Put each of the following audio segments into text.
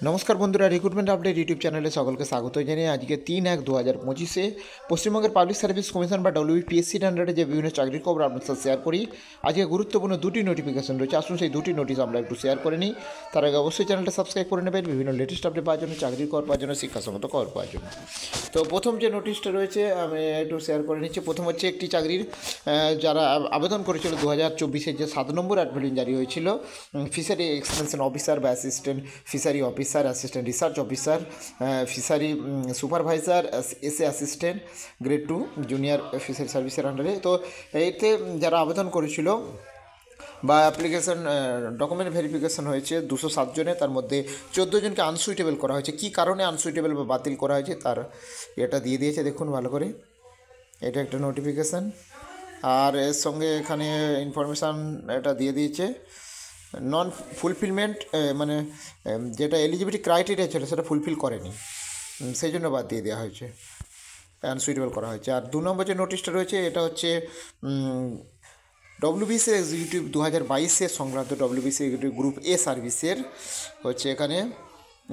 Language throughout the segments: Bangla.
নমস্কার বন্ধুরা, রিক্রুটমেন্ট আপডেট ইউটিউব চ্যানেলে সকলকে স্বাগত জানিয়ে আজকে 3/1/2025 পশ্চিমবঙ্গের পাবলিক সার্ভিস কমিশন বা ডব্লিউপিএসসির আন্ডারে যে বিভিন্ন চাকরির খবর আপনার সাথে শেয়ার করি। আজকে গুরুত্বপূর্ণ দুটি নোটিফিকেশন রয়েছে, আসুন সেই দুটি নোটিশ আমরা একটু শেয়ার করে নিই। তার আগে অবশ্যই চ্যানেলটা সাবস্ক্রাইব করে নেবেন বিভিন্ন লেটেস্ট আপডেট পাওয়ার জন্য, চাকরির খবর পাওয়ার জন্য, শিক্ষাসঙ্গত খবর পাওয়ার জন্য। তো প্রথম যে নোটিশটা রয়েছে আমি একটু শেয়ার করে নিচ্ছি। প্রথম হচ্ছে একটি চাকরির যারা আবেদন করেছিল 2024-এর যে 7 নম্বর অ্যাডভার্টাইজ জারি হয়েছিল, ফিশারি এক্সটেনশন অফিসার বা assistant fishery officer, assistant research officer, fishery supervisor, SA assistant, grade 2 junior fishery সার্ভিসের আন্ডারে। তো এতে যারা আবেদন করেছিল বা অ্যাপ্লিকেশন ডকুমেন্ট ভেরিফিকেশন হয়েছে 207 জনে, তার মধ্যে 14 জনকে আনসুইটেবল করা হয়েছে। কী কারণে আনসুইটেবল বা বাতিল করা হয়েছে তার এটা দিয়ে দিয়েছে, দেখুন ভালো করে। এটা একটা নোটিফিকেশান, আর এর সঙ্গে এখানে ইনফরমেশান এটা দিয়ে দিয়েছে নন ফুলফিলমেন্ট, মানে যেটা এলিজিবিলিটি ক্রাইটেরিয়া ছিল সেটা ফুলফিল করেনি, সেই জন্য বাদ দিয়ে দেওয়া হয়েছে, আনসুইটেবল করা হয়েছে। আর 2 নম্বর যে নোটিশটা রয়েছে এটা হচ্ছে ডব্লিউবিসি এক্সিকিউটিভ 2022-এর সংক্রান্ত ডব্লিউবিসি এক্সিকিউটিভ গ্রুপ এ সার্ভিসের হচ্ছে এখানে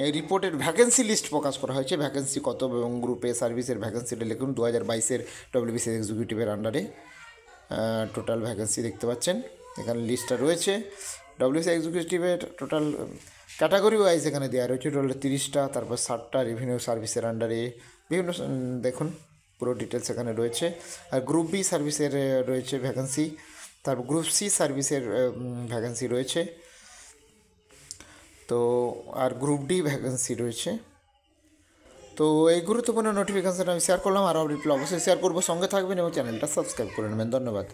এই রিপোর্টের ভ্যাকেন্সি লিস্ট প্রকাশ করা হয়েছে। ভ্যাকেন্সি কত এবং গ্রুপ এ সার্ভিসের ভ্যাকেন্সিটা লিখুন। 2022-এর ডব্লিউবিসি এক্সিকিউটিভের আন্ডারে টোটাল ভ্যাকেন্সি দেখতে পাচ্ছেন, এখানে লিস্টটা রয়েছে। ডব্লিউবিসি এক্সিকিউটিভের টোটাল ক্যাটাগরি ওয়াইজ এখানে দেওয়া রয়েছে টোটাল 30টা, তারপর 60টা রেভিনিউ সার্ভিসের আন্ডারে বিভিন্ন দেখুন পুরো ডিটেলস এখানে রয়েছে। আর গ্রুপ বি সার্ভিসের রয়েছে ভ্যাকেন্সি, তারপর গ্রুপ সি সার্ভিসের ভ্যাকেন্সি রয়েছে, তো আর গ্রুপ ডি ভ্যাকেন্সি রয়েছে। তো এই গুরুত্বপূর্ণ নোটিফিকেশান আমি শেয়ার করলাম, আর আপডেট অবশ্যই শেয়ার করবো, সঙ্গে থাকবেন এবং চ্যানেলটা সাবস্ক্রাইব করে নেবেন। ধন্যবাদ।